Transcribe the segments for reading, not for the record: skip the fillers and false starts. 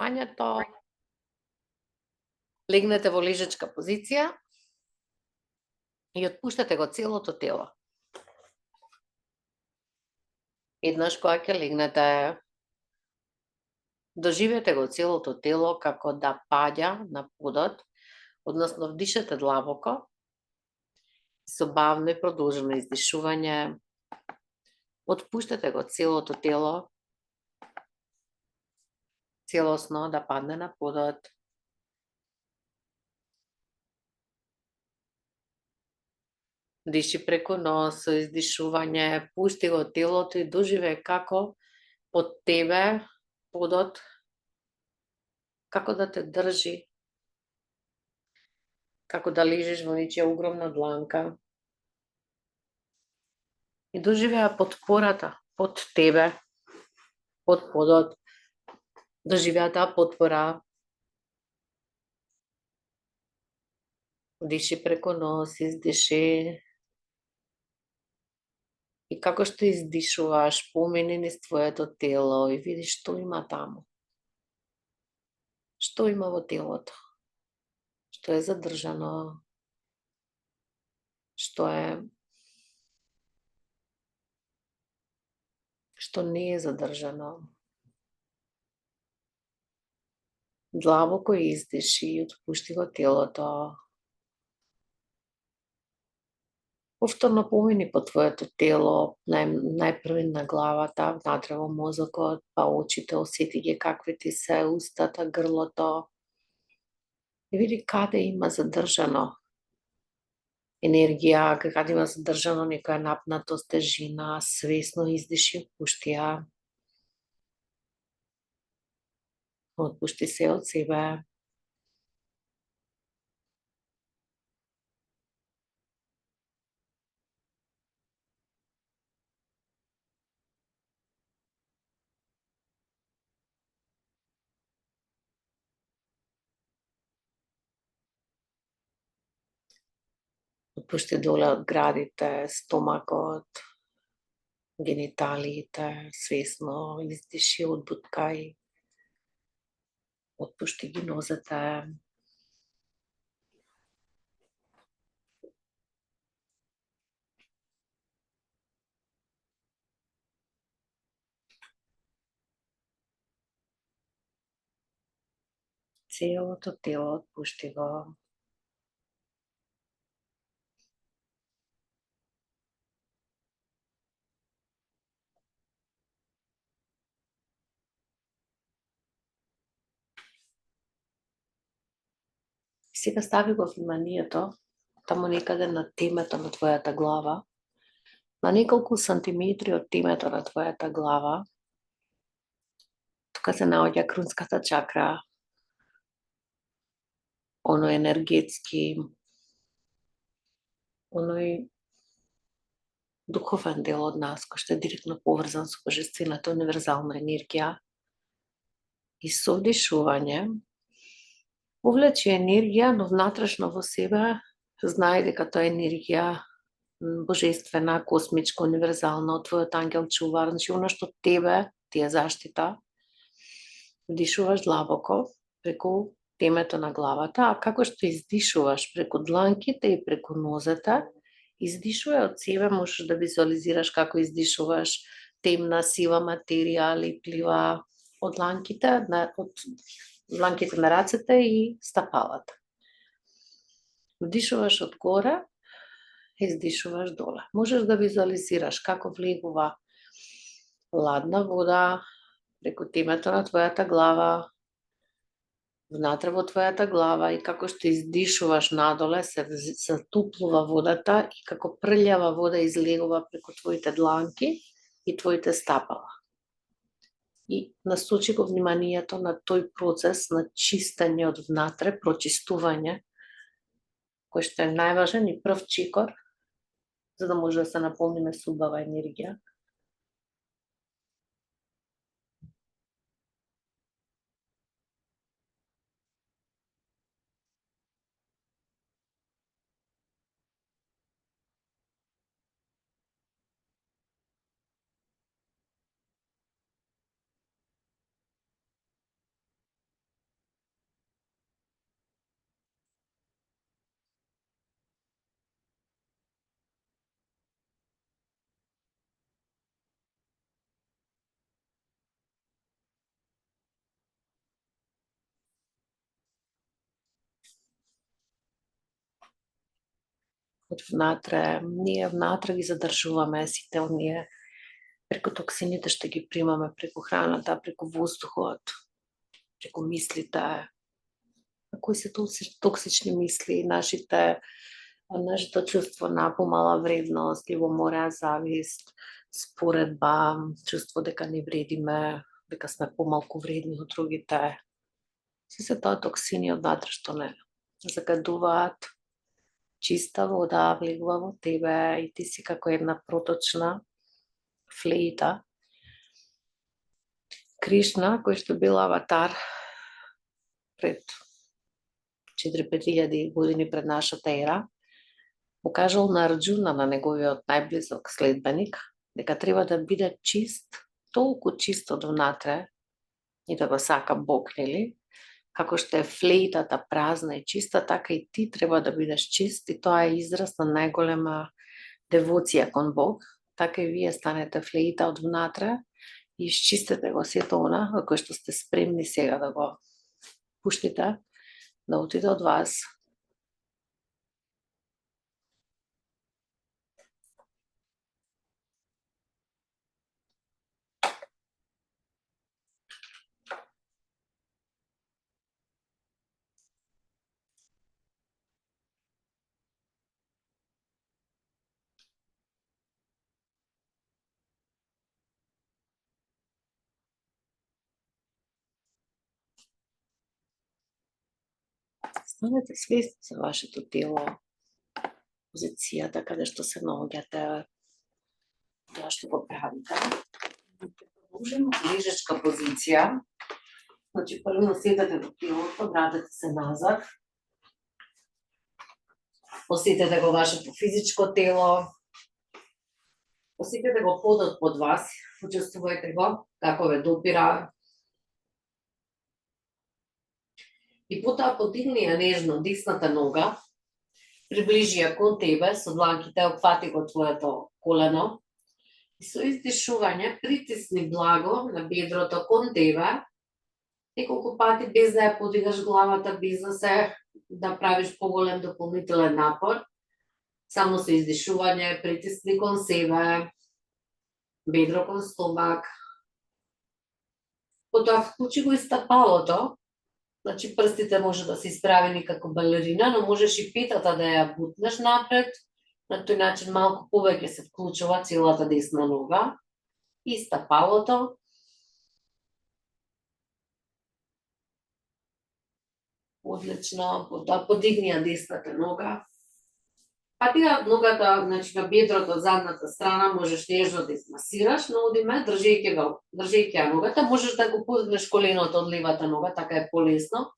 дишувањето. Легнете во лежачка позиција и отпуштате го целото тело. Еднаш кога ќе легнете, доживете го целото тело како да паѓа на подот, односно вдишете длабоко, со бавно и продолжено издишување, отпуштате го целото тело, целосно да падне на подот. Диши преку нос, со издишување, пушти го телото и доживеј како под тебе подот, како да те држи, како да лежиш во нечија огромна дланка. И доживеа потпората под тебе, под подот. Доживеа таа потпора. Диши преку нос, издиши. И како што издишуваш, помини низ твоето тело и види што има таму. Што има во телото? Што е задржано? Што не е задржано? Длабоко издиши и отпушти го телото. Повторно помини по твоето тело, најпрви на главата, внатре во мозокот, па очите, осети ги какви ти се устата, грлото. И види каде има задржано енергија, каде има задржано некоја напнатост, тежина, свесно издиши и отпушти ја. Отпушти се од себе. Отпушти доле од градите, стомакот, гениталиите, свесно издиши, одбуткај. Отпушти ги нозете. Целото тело отпушти го. И сега стави го вниманието таму некаде на темето на твојата глава, на неколку сантиметри од темето на твојата глава. Тука се наоѓа крунската чакра, оној енергетски, оној духовен дел од нас, кој што е директно поврзан со божествената универзална енергија. И со вдишување повлечи енергија, но внатрешно во себе знае дека тоа е енергија божествена, космичка, универзална, од твојот ангел чувар, значи оно што тебе ти е заштита. Вдишуваш длабоко преку темето на главата, а како што издишуваш преку дланките и преку нозете, издишувај од себе, можеш да визуализираш како издишуваш темна, сива материја, леплива од дланките на рацете и стапалата. Вдишуваш од горе, издишуваш доле. Можеш да визуализираш како влегува ладна вода преку темето на твојата глава, внатре во твојата глава и како што издишуваш надоле, се затоплува водата и како прљава вода излегува преку твоите дланки и твоите стапала. И насочи го вниманието на тој процес на чистење од внатре, прочистување, кој што е најважен и прв чекор, за да може да се наполниме со убава енергија. внатре, ние внатре ги задржуваме сите оние преку токсините што ги примаме преку храната, преку воздухот, преку мислите. Кои се токсични мисли, нашето чувство на помала вредност, љубомора, завист, споредба, чувство дека не вредиме, дека сме помалку вредни од другите. Се тоа токсини однатре што не загадуваат. Чиста вода влегува во тебе и ти си како една проточна флейта. Кришна, кој што бил аватар пред 4-5 години пред нашата ера, покажал на Арџуна, на неговиот најблизок следбеник, дека треба да биде чист, толку чист од внатре, и да го сака Бог, нели? Како што е флейтата празна и чиста, така и ти треба да бидеш чист, и тоа е израз на најголема девоција кон Бог. Така и вие станете флейта од внатре и исчистете го сето она кој што сте спремни сега да го пуштите, да отиде од вас. Станете свесни за вашето тело, позицијата каде што се наоѓате, тоа што го правите. Продолжимо лежачка позиција. Значи, прво осетете го телото, вратете се назад. Осетете го вашето физичко тело. Осетете го подот под вас. Почувствувате го како ве допира. И потоа подигни ја нежно десната нога, приближи ја кон тебе, со дланките опфати го твоето колено и со издишување притисни благо на бедрото кон тебе, неколку пати без да ја подигаш главата, без да правиш поголем дополнителен напор. Само со издишување притисни кон себе, бедро кон стомак. Потоа вклучи го и стапалото. Значи, прстите може да се исправени како балерина, но можеш и петата да ја бутнеш напред. На тој начин малку повеќе се вклучува целата десна нога. И стапалото. Одлично. Потоа подигни ја десната нога. Патија ногата, значи на бедрото, задната страна, можеш нежно да измасираш, но одиме, држејќи ја ногата, можеш да го подигнеш коленото од левата нога, така е полесно.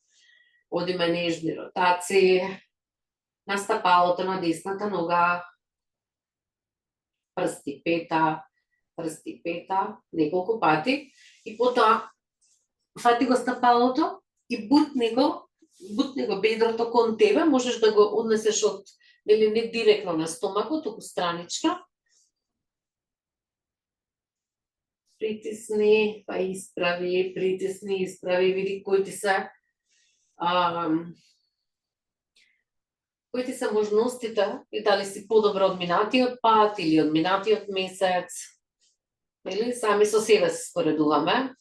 Одиме нежни ротации на стапалото на десната нога, прсти пета, неколку пати, и потоа фати го стапалото и бутни го бедрото кон тебе, можеш да го однесеш од или не директно на стомакот, туку страничка. Притисни, па исправи, види кои ти се можностите и дали си подобро од минатиот пат или од минатиот месец. Или сами со себе се споредуваме.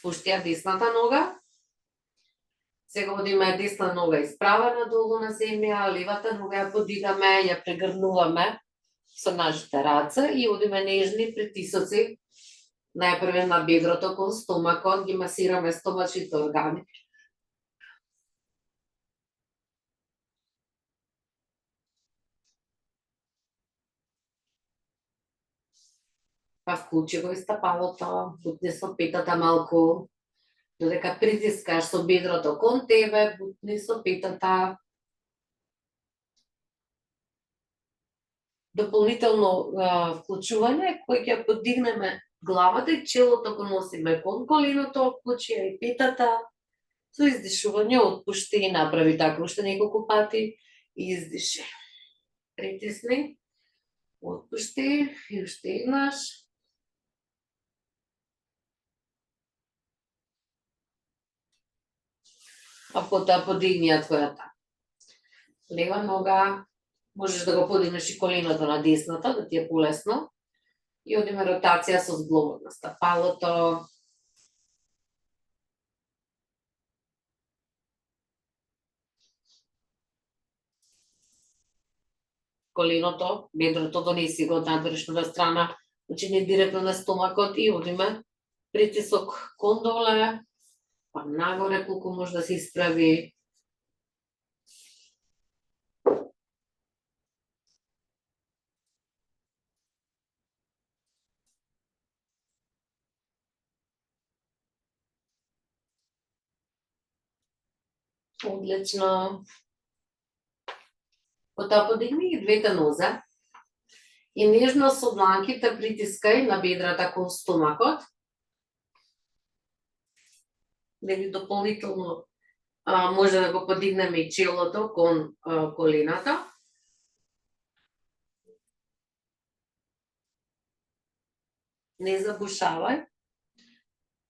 Пушти ја десната нога. Сега одиме десна нога исправена долу на земја, левата нога ја подигаме, ја прегрнуваме со нашите раце и одиме нежни притисоци. Најпрве на бедрото кон стомакот, ги масираме стомачните органи. Па вклучи го и стапалото, бутни со петата малку. Додека притискаш со бедрото кон тебе, бутни со петата. Дополнително вклучување, кој ќе подигнеме главата и челото го носиме кон коленото, вклучи ја и петата. Со издишување отпушти и направи така уште неколку пати. Издиши. Притисни. Отпушти и уште еднаш. А потоа подигни ја твојата лева нога, Можеш да го подигнеш и коленото на десната, да ти е полесно. И одиме ротација со зглобот на стапалото. Коленото, бедрото донеси го од надворешната страна, значи не директно на стомакот и одиме притисок кон доле, па нагоре колку може да се исправи. Одлично. Потоа подигни ги двете нозе и нежно со дланките притискај на бедрата кон стомакот. Дали дополнително може да го подигнеме и челото кон колената. Не забушавај.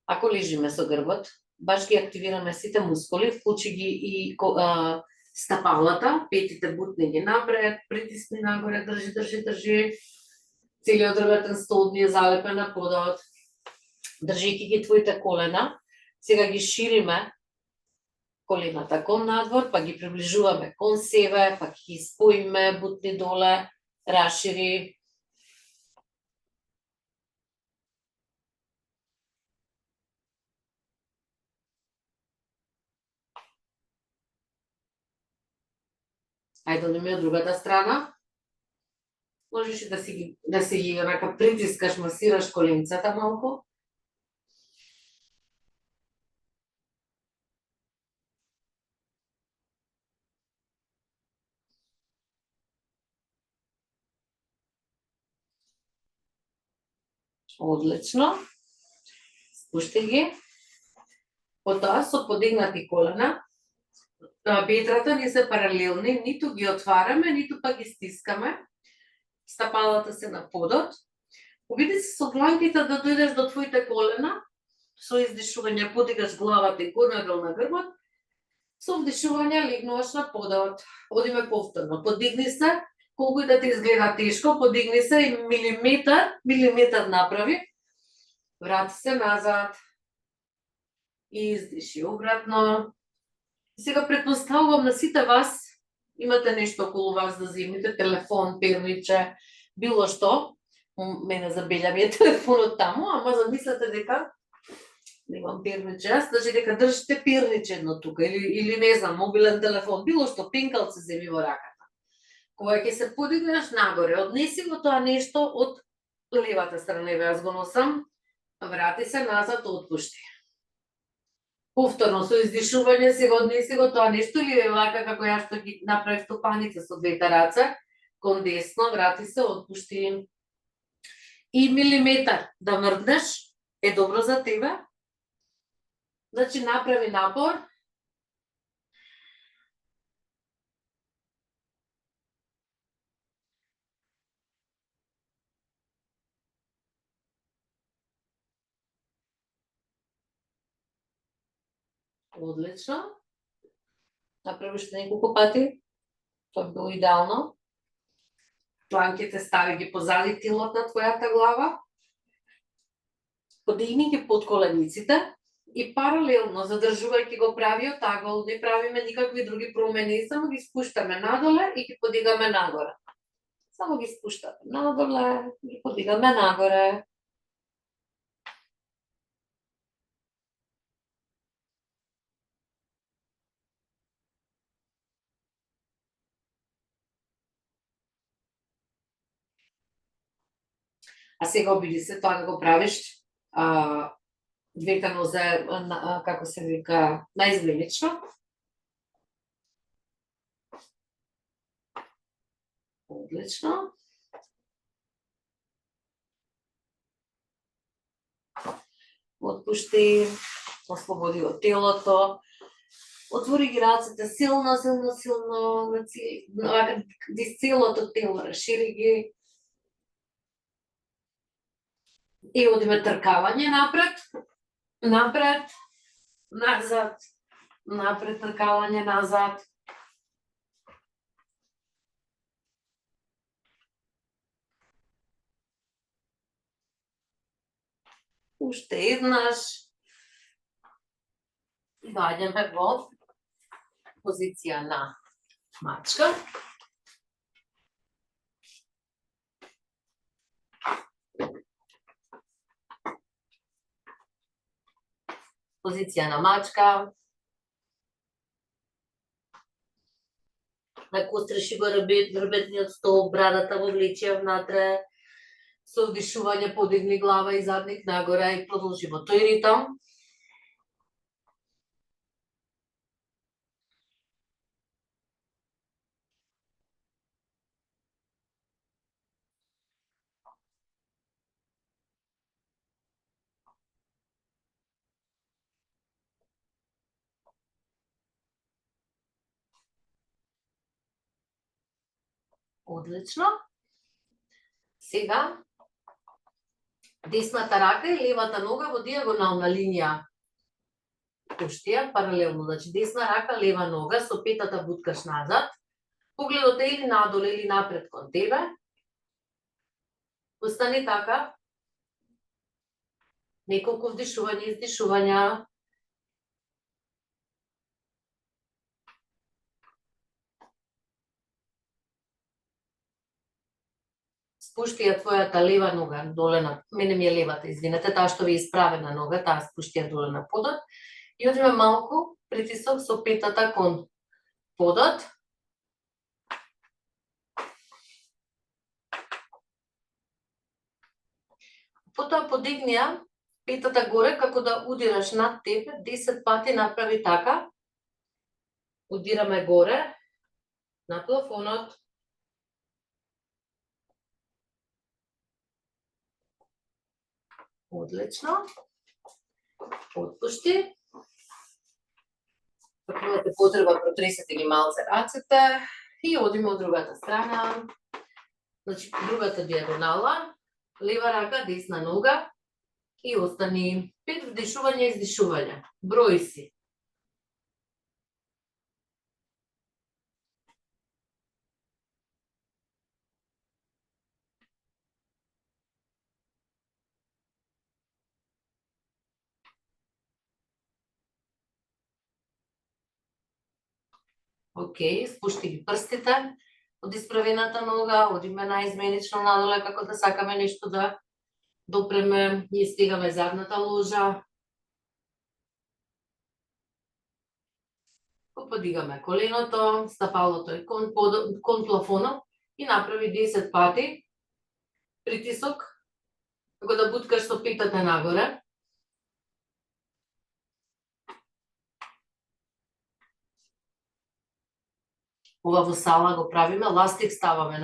Ако лежиме со грбот, баш ги активираме сите мускули, вклучи ги и стапалата, петите бутни ги напред, притисни нагоре, држи. Целиот дрветен стол ни е залепен на подот. Држејќи ги твоите колена, сега ги шириме колената кон надвор, па ги приближуваме кон себе, па ги споиме бутни доле, расшири. Ајде одиме од другата страна. Можеш и да си ги онака притискаш, масираш коленцата малку. Одлично. Спушти ги. Потоа со подигнати колена, бедрата не се паралелни, ниту ги отвараме, ниту па ги стискаме. Стапалата се на подот. Обиди се со дланките да дојдеш до твоите колена, со издишување подигаш главата и горна дел на грбот, со вдишување легнуваш на подот. Одиме повторно, подигни се, колку и да ти изгледа тешко, подигни се и милиметар направи, врати се назад, и издиши обратно. Сега претпоставувам на сите вас имате нешто околу вас да земите, телефон, перниче, било што. Мене забелја ми е телефонот таму, ама замислете дека немам перниче, значи дека држите перниче едно тука, или не знам, мобилен телефон, било што, пенкалце земи во раката. Кога ќе се подигнеш нагоре, однеси го тоа нешто од левата страна, јас го носам, врати се назад, отпушти. Повторно со издишување се го однеси го тоа нешто или вака како ја што ги направив стопаница со двете раце, кон десно, врати се, отпушти. И милиметар да мрднеш е добро за тебе. Значи направи напор. Одлично. Направиш неколку пати. Тоа било идеално. Дланките стави ги позади тилот на твојата глава. Подигни ги под колениците и паралелно, задржувајќи го правиот агол, не правиме никакви други промени, само ги спуштаме надоле и ги подигаме нагоре. Само ги спуштаме надоле, ги подигаме нагоре. А сега обиди се тоа да го правиш двете нозе, како се вика, наизменично. Одлично. Отпушти, ослободи од телото. Отвори ги рацете силно, низ целото тело, расшири ги. И одиме тркавање напред, назад, напред, тркавање назад. Уште еднаш. Доаѓаме во позиција на мачка. Позиција на мачка. Накостреши го ребетниот стол, брадата во влечија внатре, со вдишување подигни глава и задник нагоре и продолжи во тој ритам. Одлично. Сега, десната рака и левата нога во диагонална линија. Поштија, паралелно, значи десна рака, лева нога, со петата буткаш назад. Погледот е или надоле или напред кон тебе. Остани така. Неколку вдишувања и издишувања. Спушти ја твојата лева нога доле на, мене ми е левата, извинете, таа што ви е исправена нога, таа спушти ја доле на подот. И одиме малку притисок со петата кон подот. Потоа подигни ја петата горе, како да удираш над тебе, 10 пати направи така. Удираме горе на плафонот. Одлично. Отпушти. Ако имате потреба, протресете ги малце рацете и одиме од другата страна. Значи, другата диагонала, лева рака, десна нога и остани 5 вдишувања и издишувања. Број си. Океј, спушти ги прстите од исправената нога, одиме наизменично надоле како да сакаме нешто да допреме и стигаме задната ложа. Подигаме коленото, стапалото е кон плафонот и направи 10 пати притисок, како да буткаш со петата нагоре. Ова во сала го правиме, ластик ставаме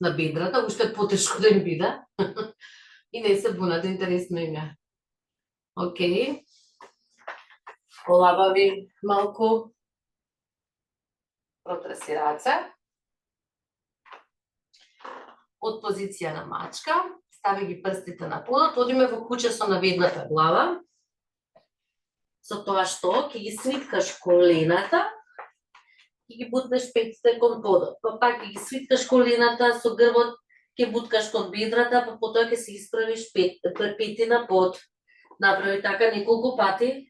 на бедрата, уште потешко да им биде. И не се бунате, интересно им е. Океј. Олабави малку. Протреси раце. Од позиција на мачка, стави ги прстите на подот, одиме во куче со наведната глава. Со тоа што ќе ги свиткаш колената и ги бутнеш петите кон подот. Па пак ги свиткаш колената со грбот, ќе буткаш кон бедрата, па потоа ќе се исправиш пети на под. Направи така неколку пати.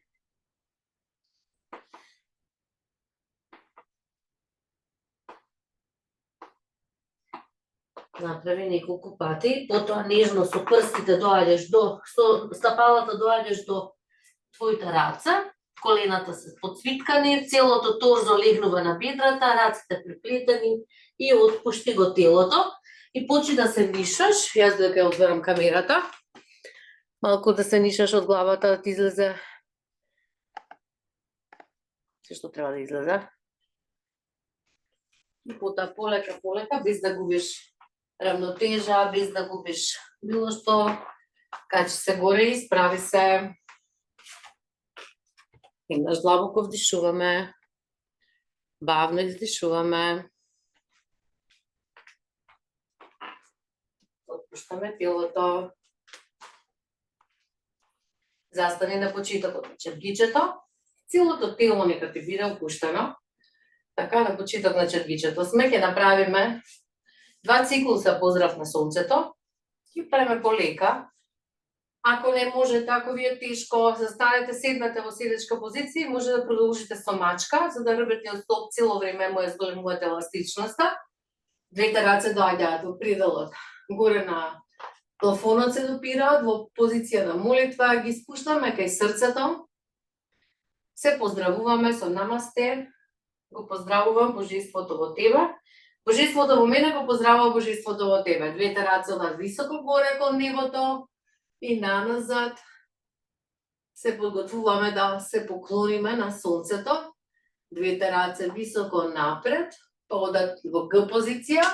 Направи неколку пати, потоа нежно со прстите доаѓаш со стапалата доаѓаш до твоите раце. Колената се подсвиткани, целото торзо легнува на бедрата, раците приплетени и отпушти го телото. И почни да се нишаш, јас дека ја отворам камерата, малку да се нишаш од главата, да ти излезе се што треба да излезе. И потоа полека, без да губиш равнотежа, без да губиш било што, качи се горе и исправи се. Еднаш длабоко вдишуваме, бавно издишуваме. Отпуштаме телото. Застани на почетокот на четгичето. Целото тело нека ти биде опуштено. Така, на почеток на четгичето сме, ќе направиме 2 циклуса поздрав на сонцето. Ќе правиме полека. Ако не можете, ако ви е тешко, застанете, седнете во седечка позиција и може да продолжите со мачка, за да рбетниот столб цело време му зголемувате еластичноста. Двете раце доаѓаат во пределот. Горе на плафонот се допираат во позиција на молитва, ги спуштаме кај срцето. Се поздравуваме со намасте. Го поздравувам Божеството во тебе. Божеството во мене го поздравува Божеството во тебе. Двете раце одат високо горе кон небото и наназад. Се подготвуваме да се поклониме на сонцето. Двете раце високо напред, одат во Г позиција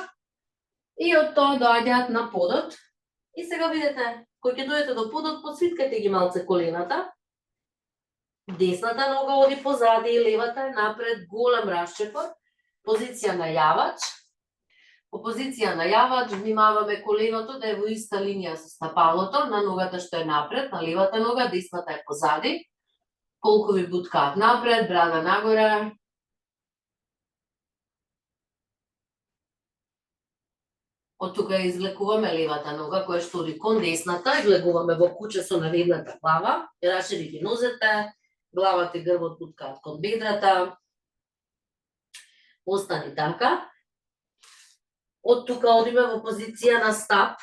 и од тоа доаѓаат на подот. И сега видите, кој ќе дојдете до подот, подсвиткате ги малце колената. Десната нога оди позади и левата е напред, голем расчепор. Позиција на јавач. По позиција на јавач внимаваме коленото да е во иста линија со стапалото, на ногата што е напред, на левата нога, десната е позади. Колку ви буткаат напред, брада нагоре. Од тука излекуваме левата нога која што оди кон десната, и влегуваме во куче со наведната глава, и раширите нозете, главата и грбот буткаат кон бедрата. Остани така. Од тука одиме во позиција на стап.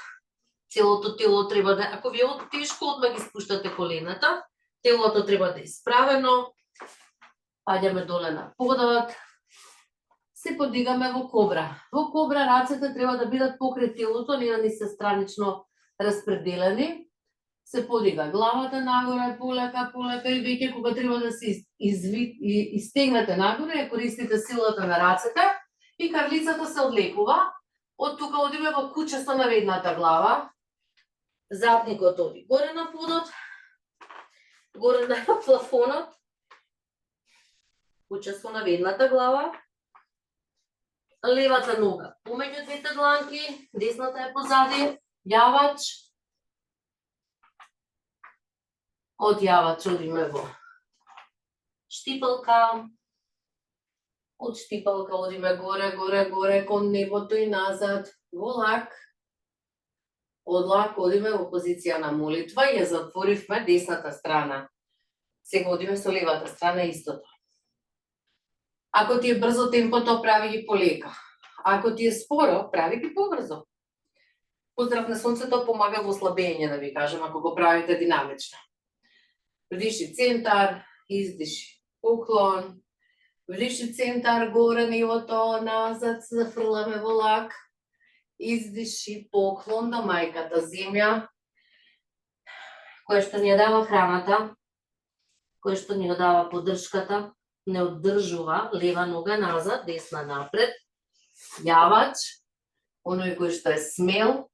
Целото тело треба да, ако ви е тешко, одма ги спуштате колената. Телото треба да е исправено. Паѓаме доле на подот. Се подигаме во кобра. Во кобра рацете треба да бидат покрај телото, не да ни се странично распределени. Се подига главата нагоре, полека и веќе кога треба да се изтегнете нагоре, ја користите силата на рацете и карлицата се одлекува. Од тука одиме во куче со наведната глава. Задникот оди горе на подот, горе на плафонот. Куче со наведната глава. Левата нога помеѓу двете дланки, десната е позади, јавач. Од јавач одиме во штипалка. Од штипалка одиме горе кон небото и назад во лак. Од лак одиме во позиција на молитва и ја затворивме десната страна. Сега одиме со левата страна истото. Ако ти е брзо темпото, прави ги полека. Ако ти е споро, прави ги побрзо. Поздрав на сонцето помага во слабење, да ви кажам, ако го правите динамично. Вдиши центар, издиши поклон. Вдиши центар, горе нивото, назад се зафрламе во лак. Издиши поклон на мајката земја, која што ни ја дава храната, која што ни ја дава поддршката. Не оддржува, лева нога назад, десна напред. Јавач, оној кој што е смел,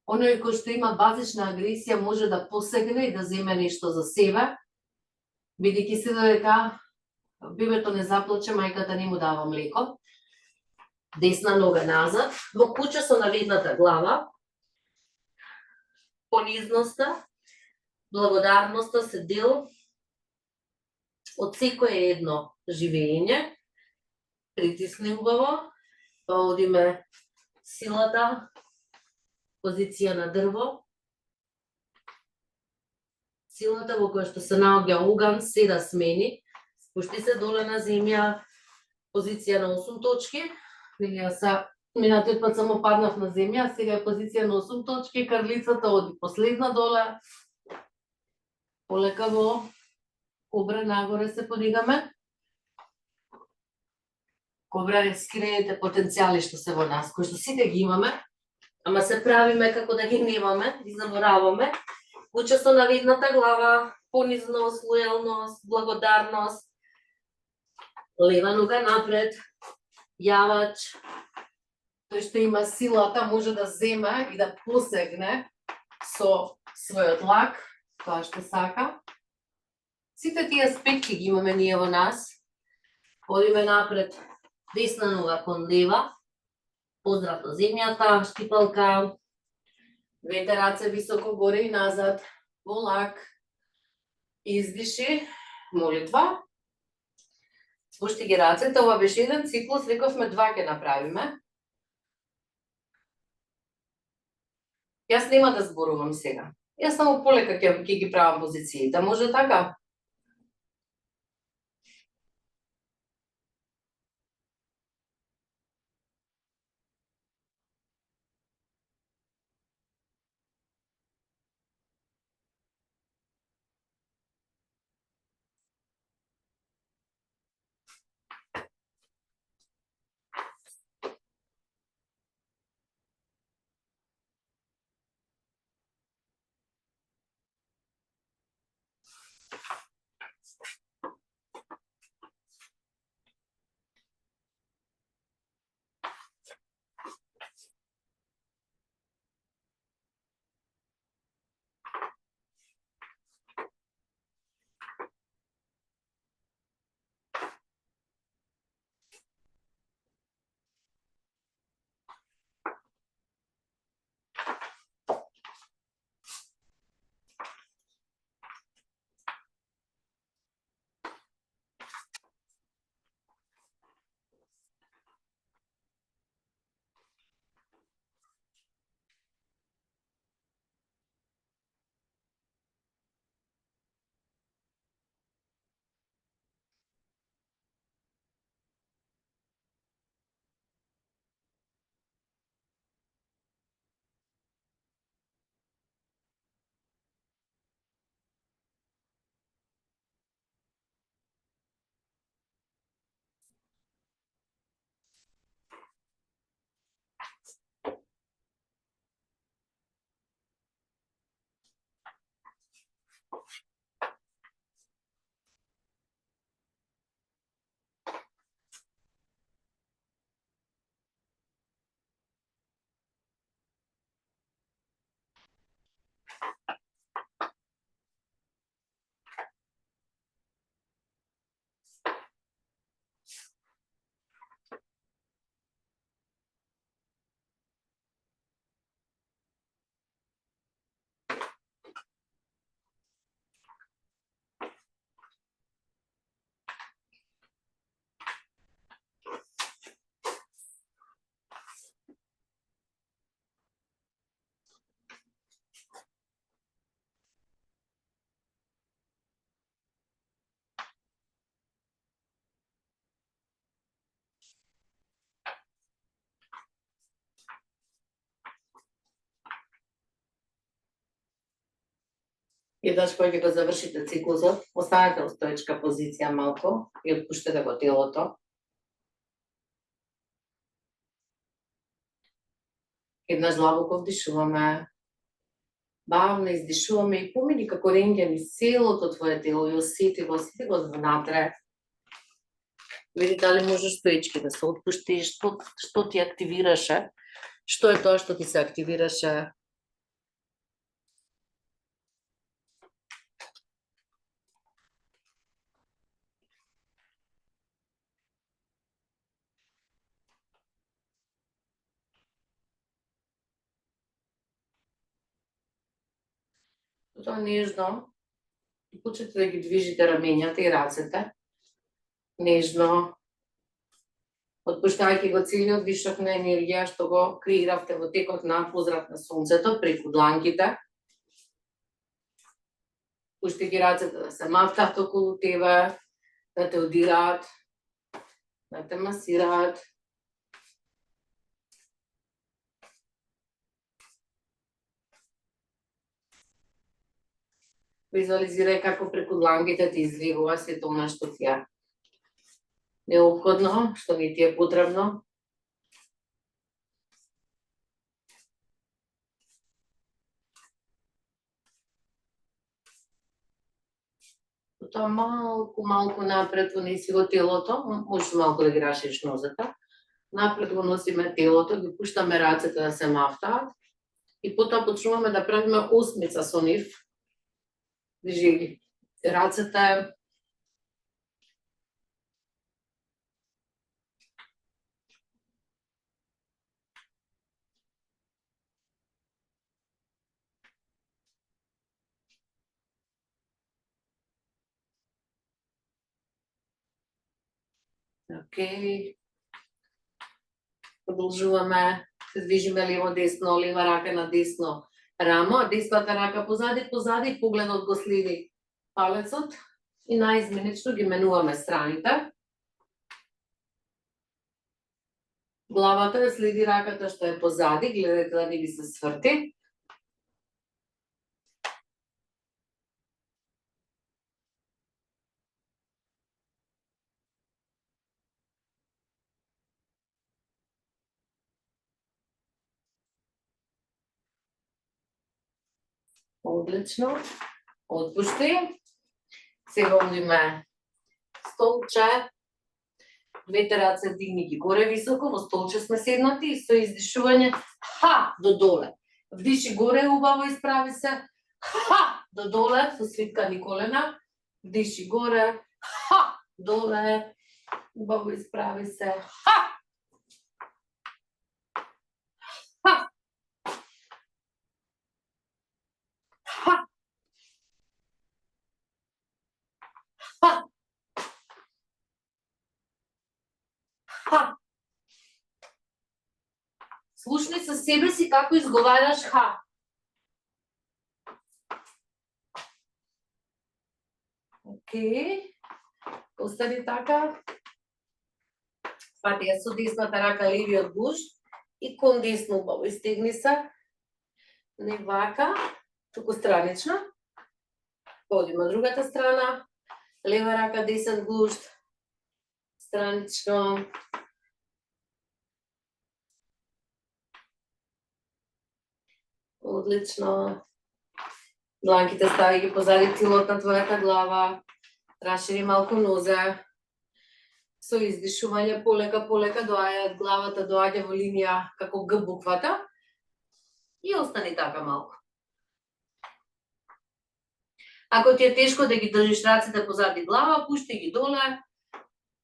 оној кој што има базична агресија може да посегне и да земе нешто за себе, бидејќи се додека бебето не заплаче, мајката не му дава млеко. Десна нога назад, во куче со наведната глава. Понизноста, благодарноста се дел од секое едно живење. Притисни убаво, па одиме силата, позиција на дрво. Силата во која што се наоѓа оган, се да смени. Спушти се доле на земја, позиција на 8 точки. Минатиот пат само паднав на земја, сега е позиција на 8 точки, карлицата оди последна доле. Полека во кобра нагоре се подигаме. Кобра е скриените потенцијали што се во нас, кои што сите ги имаме, ама се правиме како да ги немаме, ги забораваме. Куче со наведната глава, понизност, лојалност, благодарност. Лева нога напред, јавач. Тој што има силата може да земе и да посегне со својот лак, тоа што сака. Сите тие аспекти ги имаме ние во нас. Одиме напред, десна нога кон лева, поздрав на земјата, штипалка, двете раце високо горе и назад, во лак, издиши, молитва. Спушти ги рацете, ова беше еден циклус, рековме 2 ќе направиме. Јас нема да зборувам сега. Јас само полека ќе ги правам позициите, може така? Еднаш кога ќе го завршите циклусот, останете во стоечка позиција малку и отпуштете го телото. Еднаш длабоко вдишуваме, бавно издишуваме и помини како рентген из целото твое тело и осети го внатре. Види дали можеш стоечки да се отпуштиш, што ти активираше, што е тоа што ти се активираше. Тоа нежно почнете да ги движите рамењата и рацете. Нежно, отпуштајќи го целиот вишок на енергија што го креиравте во текот на позрат на сонцето преку дланките. Пушти ги рацете да се мафтат околу тебе, да те одираат, да те масираат. Визуализирај како преку дланките ти излегува сето она што ти е неопходно, што не ти е потребно. Тоа малку напред унеси го телото, можеш малку да ги рашириш нозете. Напред го носиме телото, ги пуштаме рацете да се мафтаат и потоа почнуваме да правиме осмица со нив. Движи ги рацете. Океј. Продолжуваме, се движиме лево-десно, лева рака на десно рамо, десната рака позади, погледот го следи палецот и наизменично ги менуваме страните. Главата ја следи раката што е позади, гледате да не ви се сврти. Одлично. Отпушти. Сега одиме столче. Двете раце дигни ги горе високо, во столче сме седнати и со издишување ха до доле. Вдиши горе, убаво исправи се. Ха до доле со свиткани колена. Вдиши горе, ха доле. Убаво исправи се. Ха. Ха. Ха. Ха. Ха. Слушни со себе си како изговараш ха. Океј. Остани така. Фати ја со десната рака левиот гуш и кон десно убаво истегни се. Не вака, туку странично. Одиме другата страна. Лева рака, десен гуш. Странично. Одлично. Дланките стави ги позади тилот на твојата глава. Расшири малку нозе. Со издишување полека доаѓаат главата доаѓа во линија како Г буквата. И остани така малку. Ако ти е тешко да ги држиш рацете позади глава, пушти ги доле.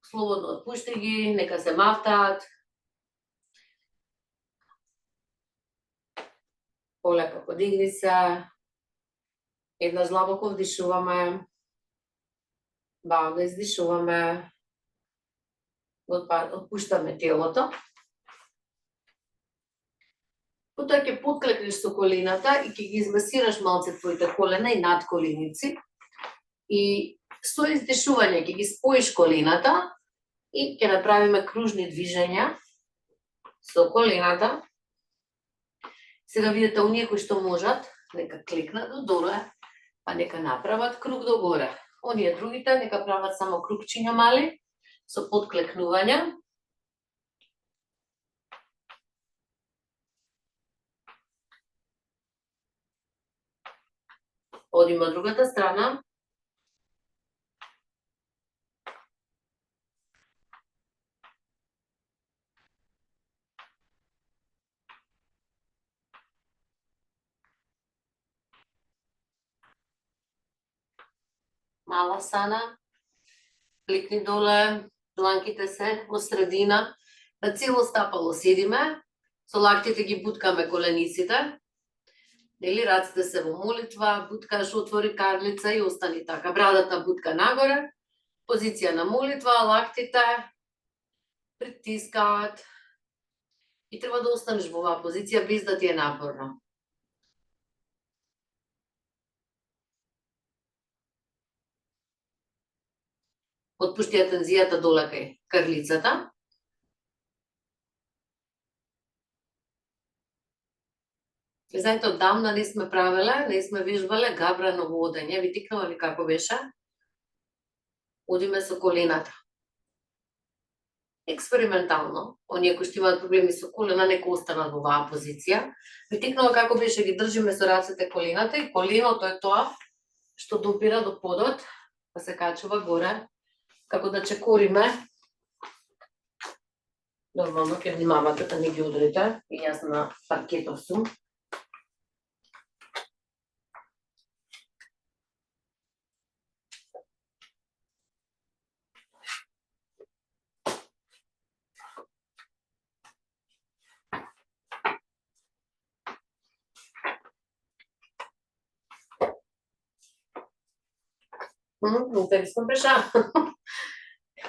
Слободно отпушти ги, нека се мафтаат. Полека подигни се. Еднаш длабоко вдишуваме. Бавно издишуваме. Отпуштаме телото. Потоа ќе подклекнеш со колената и ќе ги измасираш малце твоите колена и надколеници. И со издишување ќе ги споиш колената и ќе направиме кружни движења со колената. Сега видите оние кои што можат, нека клекнат до доле, па нека направат круг до горе. Оние другите нека прават само кругчиња мали со подклекнување. Одиме од другата страна. Мала сана. Кlikни доле, дланките се во средина. На цело стапало седиме. Со лактите ги буткаме колениците. Нели, раците се во молитва, буткаш, отвори карлица и остани така. Брадата бутка нагоре, позиција на молитва, лактите притискаат. И треба да останеш во оваа позиција без да ти е напорно. Отпушти ја тензијата доле кај крлицата. Знаете, оддавна не сме правеле, не сме вежбале габрано водење. Ви тикнува ли како беше? Одиме со колената. Експериментално. Оние кои што имаат проблеми со колена, нека останат во оваа позиција. Ви тикнува како беше, ги држиме со рацете колената и коленото е тоа што допира до подот, па се качува горе, како да чекориме. Нормално ќе внимавате да не ги удрите. И јас на паркетов сум. Интересно беше.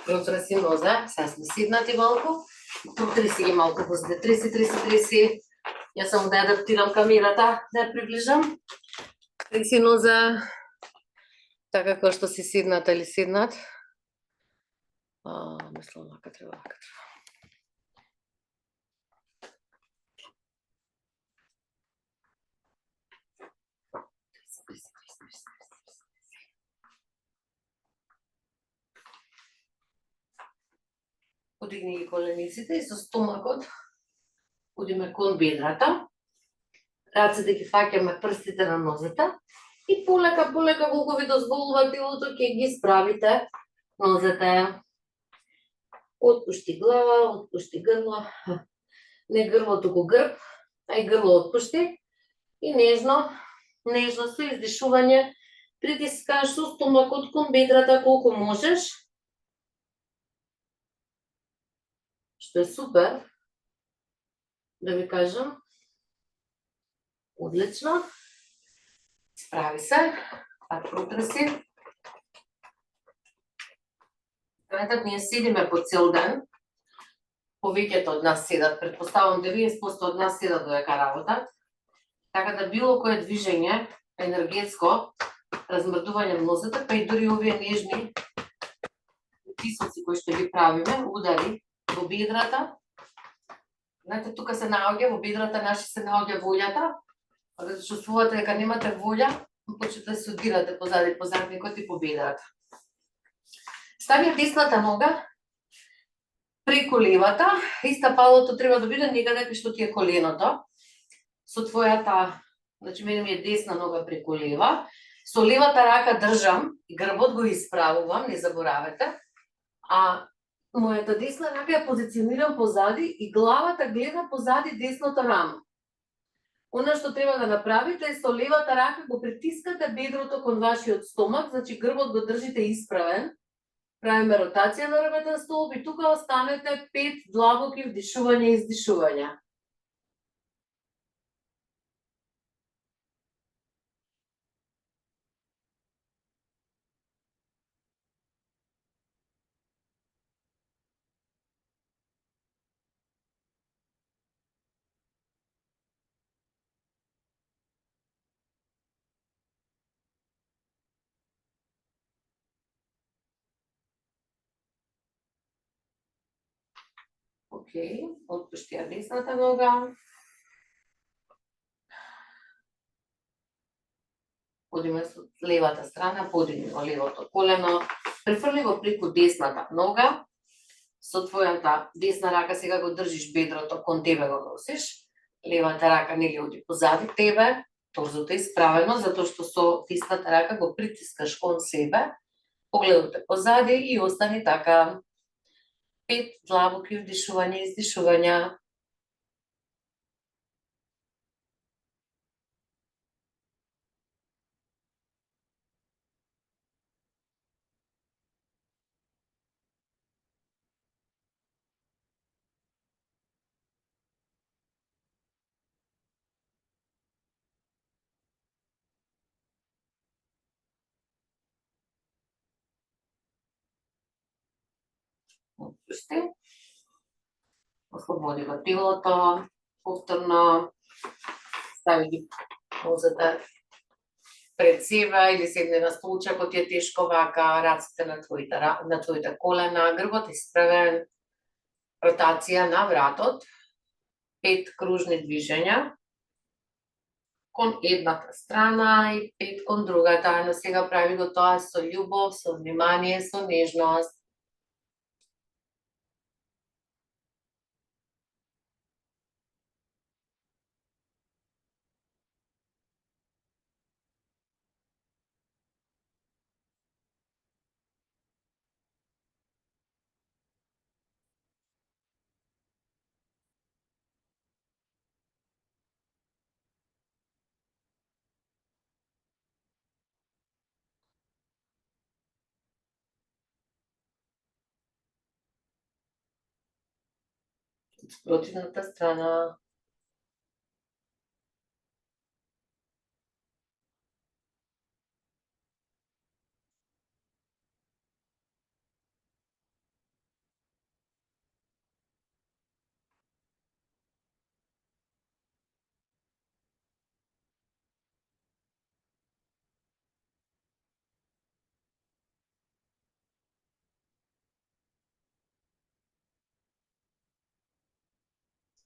Протреси нозе, сега сме седнати малку. Протреси ги малку возде, треси. Јас само да ја адаптирам камерата, да ја приближам. Треси ноза, така како што си седнат или седнат. Мислам, вака треба, вака треба. Подигни ги колениците и со стомакот одиме кон бедрата. Рацете ги фаќаме прстите на нозете и полека колку ви дозволува телото ќе ги справите нозете. Отпушти глава, отпушти грло. Не грло, туку грб, а и грло отпушти. И нежно со издишување притискаш со стомакот кон бедрата колку можеш. Што е супер, да ви кажам. Одлично. Справи се. Пак протреси. Знаете, ние седиме по цел ден. Повеќето од нас седат, претпоставам 90% од нас седат додека работат. Така да било кое движење енергетско, размрдување на нозете, па и дури овие нежни притисоци кои што ги правиме, удари во бедрата. Знаете, тука се наоѓа, во бедрата наши се наоѓа волјата, а да чувствувате дека немате волја, почнете да се удирате позади по задникот и по бедрата. Стави десната нога преку левата и стапалото треба да биде некаде кај што ти е коленото. Со твојата, значи мене ми е десна нога преку лева, со левата рака држам и грбот го исправувам, не заборавете, а мојата десна рака ја позиционирам позади и главата гледа позади десното рамо. Она што треба да направите е со левата рака го притискате бедрото кон вашиот стомак, значи грбот го држите исправен. Правиме ротација на ребетен столб и тука останете 5 длабоки вдишувања и издишувања. Океј, отпушти ја десната нога. Подиме со левата страна, подигни го левото колено, префрли го преку десната нога. Со твојата десна рака сега го држиш бедрото, кон тебе го носиш. Левата рака нели оди позади тебе, торзото е исправено, затоа што со десната рака го притискаш кон себе. Погледате позади и остани така. 5 длабоки вдишувања и издишувања. Отпусти. Ослободи го телото, повторно стави ги нозете пред себе или седне на столче ако ти е тешко вака, раците на твоите колена, грбот исправен, ротација на вратот, 5 кружни движења кон едната страна и 5 кон другата, но сега прави го тоа со љубов, со внимание, со нежност. Противната страна.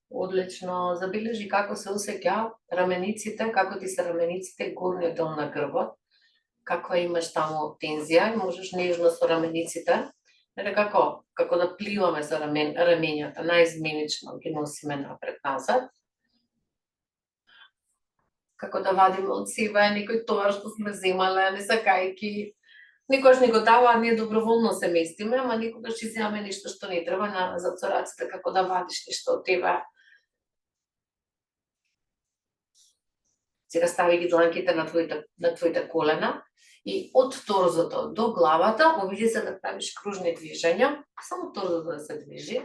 Одлично. Забележи како се осеќа рамениците, како ти се рамениците, горниот дел на грбот. Каква имаш таму тензија, можеш нежно со рамениците, како да пливаме за раменјата, наизменично ги носиме напред-назад. Како да вадиме од себе некој товар што сме земале, не сакајки. Никогаш не го дава, ние доброволно се местиме, ама никогаш иземаме нешто што не треба назад со рацете, како да вадиш нешто од тебе. Сега стави ги дланките на твоите колена и од торзото до главата обиди се да правиш кружни движења, само торзото да се движи.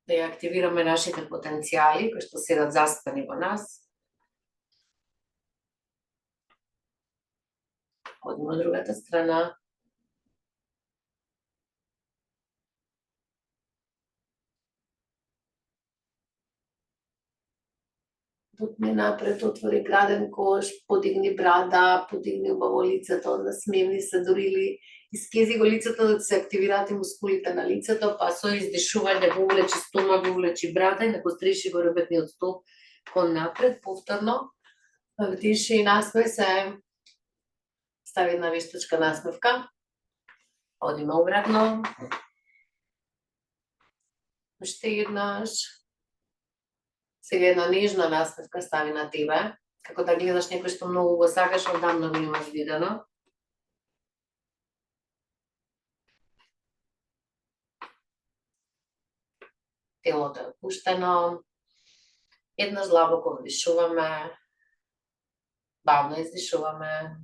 Да ја активираме нашите потенцијали кои што седат заспани во нас. Одиме од другата страна. Потни напред, отвори граден кош, подигни брада, подигни убаво лицето, насмевни се, дори или искези го лицето да се активираат и мускулите на лицето, па со издишување го увлечи стомак, го увлечи брада и го стриши го ребетниот столб кон напред, повторно. Вдиши и насмеј се. Стави една вештачка насмевка. Одиме обратно. Уште еднаш. Сега една нежна насмевка стави на тебе, како да гледаш некој што многу го сакаш, одамна го имаш видено. Телото е опуштено. Еднаш длабоко вдишуваме. Бавно издишуваме.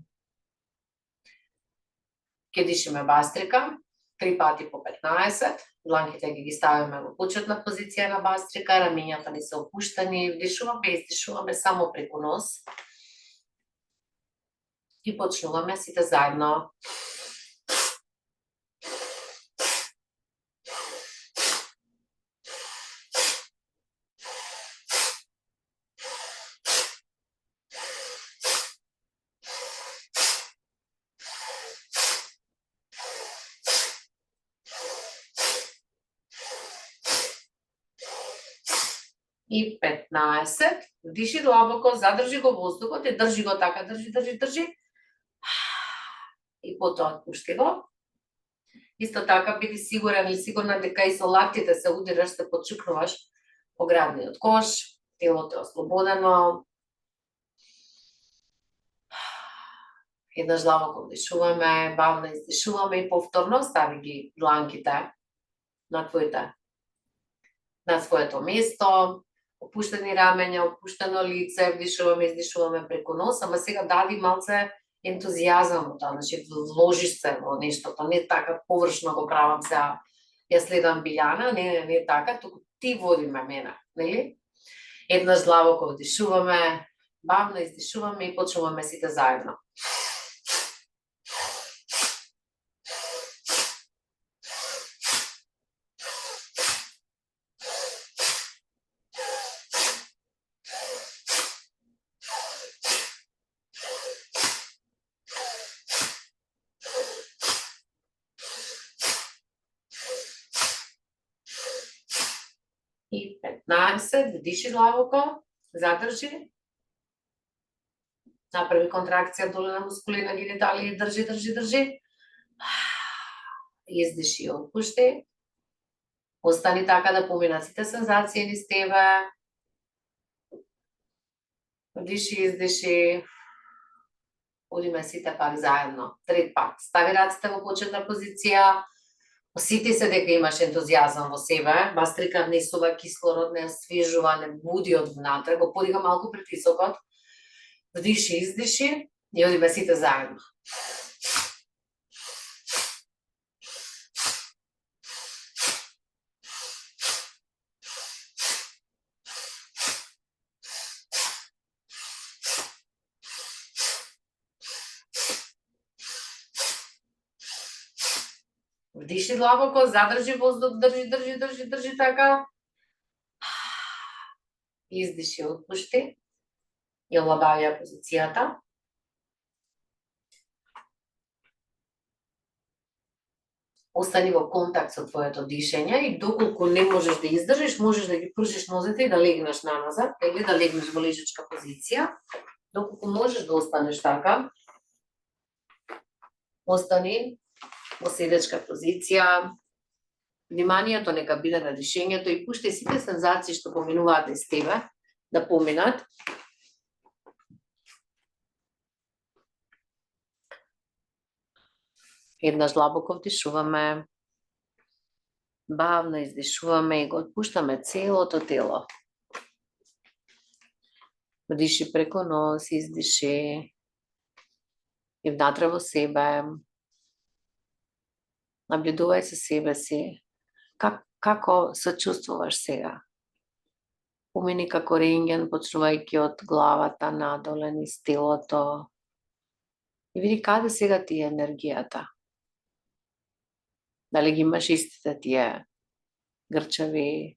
Ке дишиме бастрика, 3 пати по 15. Дланките ги ставиме во почетна позиција на бастрика, раменјата ни се опуштени, вдишуваме и издишуваме само преку нос. И почнуваме сите заедно. И 15. Вдиши длабоко, задржи го воздухот и држи го така, држи. И потоа отпушти го. Исто така биди сигурен или сигурна дека и со лактите се удираш, се потчукнуваш по градниот кош, телото е ослободено. Еднаш длабоко вдишуваме, бавно издишуваме и повторно стави ги дланките на своето место. Опуштени рамења, опуштено лице, вдишуваме, издишуваме преку нос, ама сега дади малце ентузијазам од тоа, значи вложиш се во нештото, не така површно го правам сега, ја следам Билјана, не така, туку ти води ме мене, нели? Еднаш длабоко вдишуваме, бавно издишуваме и почнуваме сите заедно. И 15, вдиши длабоко, задржи. Направи контракција доле на мускули на гениталии, држи. Издиши и отпушти. Остани така да поминат сите сензации низ тебе. Вдиши, издиши. Одиме сите пак заедно. 3 пат. Стави раците во почетна позиција. Осети се дека имаш ентузијазам во себе, бастрика внесува кислород, не освежува, не буди од внатре, го подига малку притисокот. Вдиши, издиши и одиме сите заедно. Вдиши длабоко, задржи воздух, држи така. Издиши, отпушти. И олабавија остани во контакт со твоето дишење и доколку не можеш да издржиш, можеш да ги пружиш нозете и да легнеш наназад или да легнеш во лежачка позиција. Доколку можеш да останеш така, остани во седечка позиција. Вниманието нека биде на дишењето и пуштај сите сензации што поминуваат из тебе да поминат. Еднаш длабоко вдишуваме, бавно издишуваме и го отпуштаме целото тело. Вдиши преку нос, издиши и внатре во себе. Наблюдувај се себе си. Како се чувствуваш сега? Помини како рентген, почнувајќи од главата надоле низ телото. И види каде сега ти е енергијата. Дали ги имаш истите тие грчеви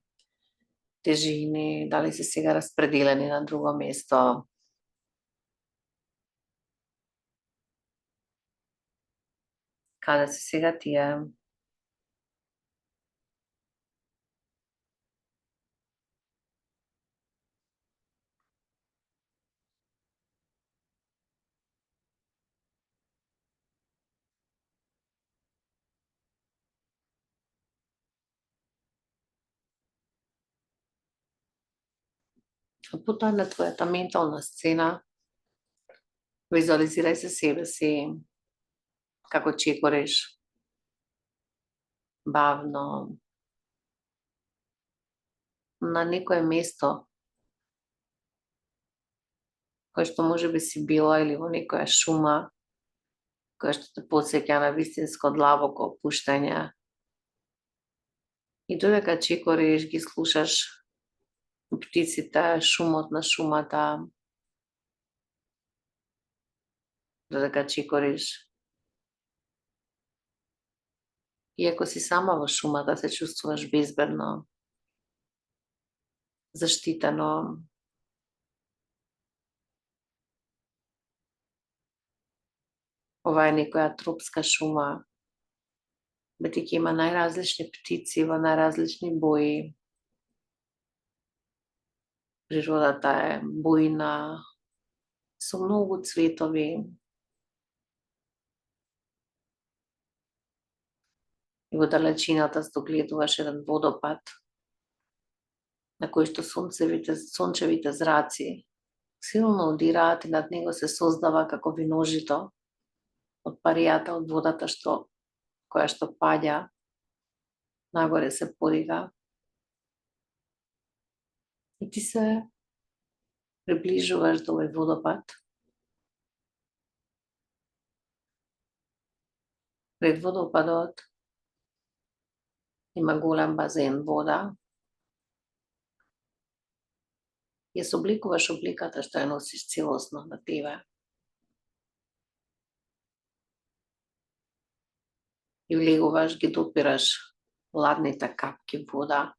тежини, дали се сега распределени на друго место. Каде се сега тие? Путај на твојата ментална сцена, визуализирај се себе си, како чекориш, бавно, на некое место, кој што може би си била или во некоја шума, која што те потсеќа на вистинско длабоко опуштање. И додека чекориш, ги слушаш птиците, шумот на шумата, додека чекориш. Иако си сама во шумата, се чувствуваш безбедно, заштитено. Ова е некоја тропска шума, бидејќи има најразлични птици во најразлични бои. Природата е бујна, со многу цветови. И во далечината догледуваш еден водопад, на кој што сончевите зраци силно удираат и над него се создава како виножито од паријата од водата која што паѓа, нагоре се подига. И ти се приближуваш до овој водопад. Пред водопадот има голем базен вода. Ја собликуваш обликата што ја носиш целосно на тебе. И влегуваш, ги допираш ладните капки вода.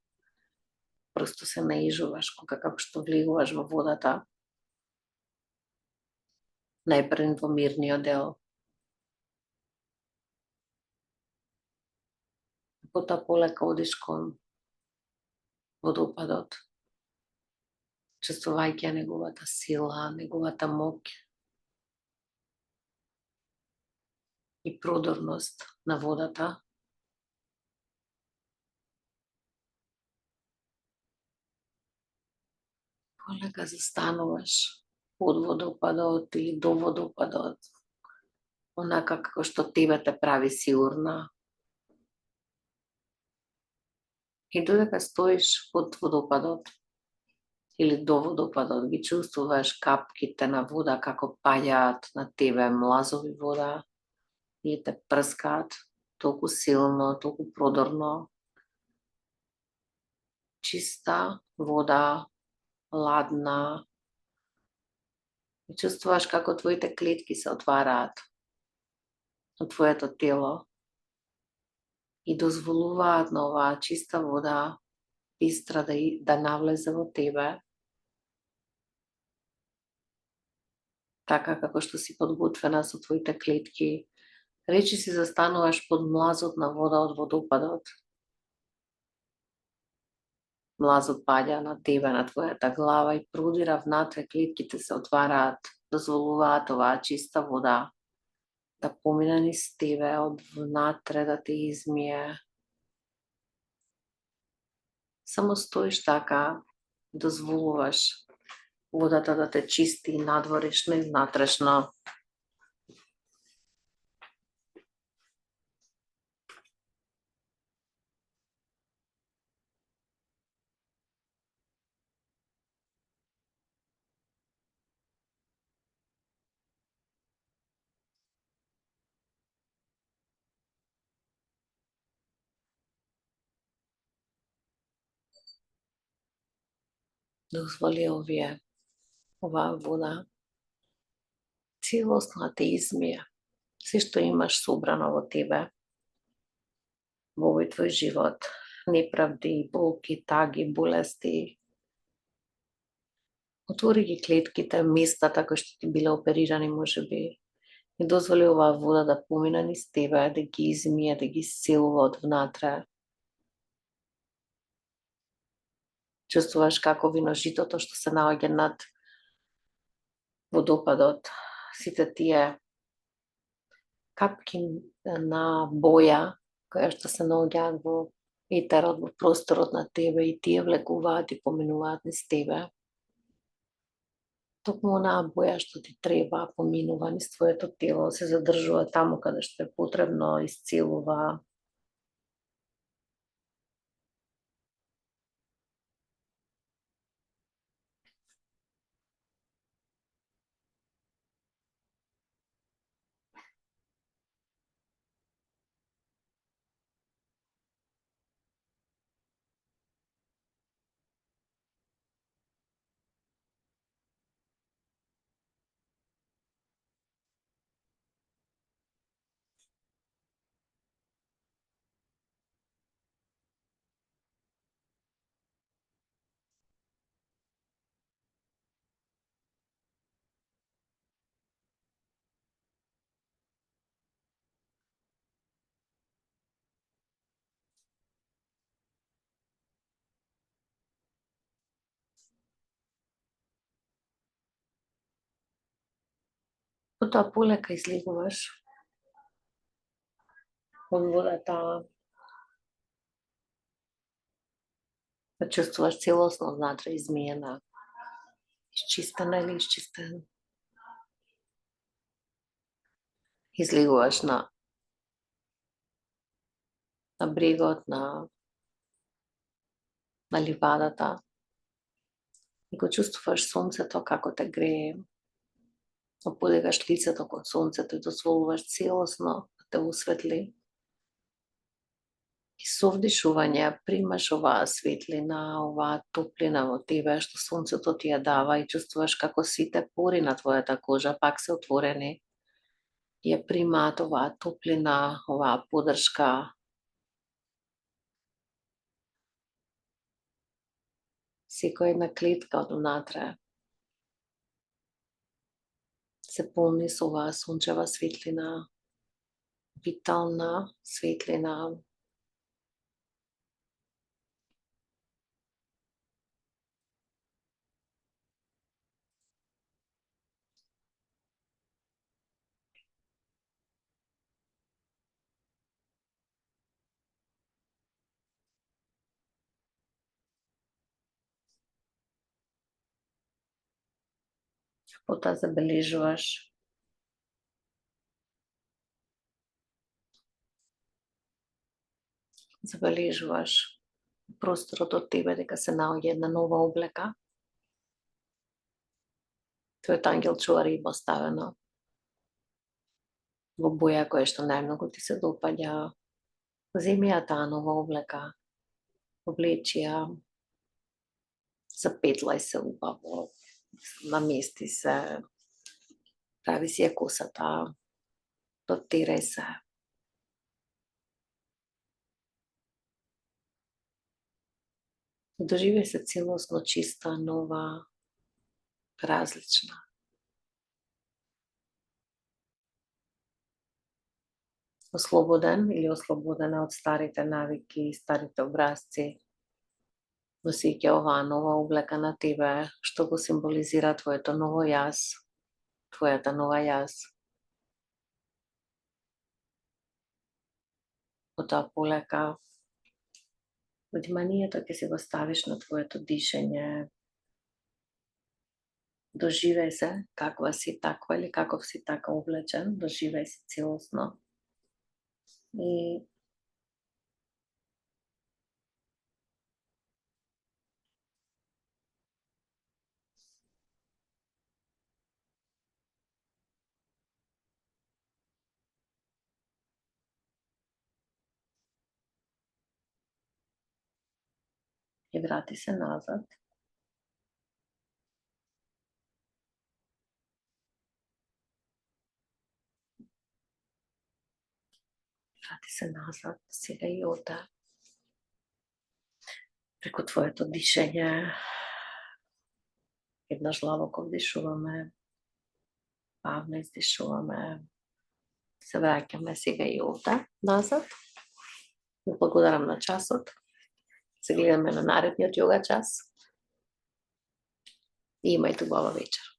Просто се наижуваш како што влегуваш во водата. Најпред во мирниот дел. Потоа полека одиш кон водопадот, чувствувајќи неговата сила, неговата моќ и продорност на водата. Полека застануваш од водопадот или до водопадот, онака како што тебе те прави сигурна. И додека стоиш под водопадот или до водопадот, ги чувствуваш капките на вода како паѓаат на тебе, млазови вода, и те прскаат толку силно, толку продорно. Чиста вода, ладна. И чувствуваш како твоите клетки се отвараат од твоето тело и дозволуваат на оваа чиста вода, бистра, да навлезе во тебе, така како што си подготвена со твоите клетки, Речи си застануваш под млазот на вода од водопадот. Млазот паѓа на тебе, на твојата глава и продира внатре, клетките се отвараат, дозволуваат оваа чиста вода да помине низ тебе, од внатре да те измие. Само стоиш така, дозволуваш водата да те чисти надворешно и внатрешно. Дозволи оваа вода целосно да те измие. Се што имаш собрано во тебе, во овој твој живот, неправди, болки, таги, болести. Отвори ги клетките, местата кои што ти биле оперирани можеби, и дозволи оваа вода да помине низ тебе, да ги измие, да ги исцелува од внатре. Чувствуваш како виножитото што се наоѓа над водопадот, сите тие капки на боја, која што се наоѓаат во етерот, во просторот на тебе и тие влекуваат и поминуваат низ тебе. Токму онаа боја што ти треба поминува низ твоето тело, се задржува таму каде што е потребно, исцелува. Потоа полека излегуваш од водата, да чувствуваш целосно внатре измиена, исчистена или исчистен. Излегуваш на брегот, на ливадата и го чувствуваш сонцето како те грее. Оподигаш лицето кон сонцето и дозволуваш целосно да те осветли. И со вдишување примаш оваа светлина, оваа топлина во тебе што сонцето ти ја дава и чувствуваш како сите пори на твојата кожа пак се отворени. Ја примаат оваа топлина, оваа поддршка. Секоја една клетка од внатре се полни со оваа сончева светлина, витална светлина. Потоа забележуваш просторот од тебе дека се наоѓа една нова облека. Твојот ангел чувар е поставено во боја која што најмногу ти се допаѓа. Земи ја таа нова облека, облечи ја, запетлај се убаво, намести се, прави си ја косата, дотерај се. Доживеј се целосно чиста, нова, различна. ослободен или ослободена од старите навики, старите образци. Носејќи оваа нова облека на тебе, што го символизира твоето ново јас, твојата нова јас. Потоа полека вниманието ќе си го ставиш на твоето дишење. Доживеј се каква си таква или каков си така облечен, доживеј се целосно. И врати се назад. Врати се назад, сега и ода. Преку твоето дишење, еднаш длабоко вдишуваме, бавно издишуваме. Се враќаме сега и овде назад. Ви благодарам на часот. Се гледаме на наредниот јога час. И имајте убава вечер.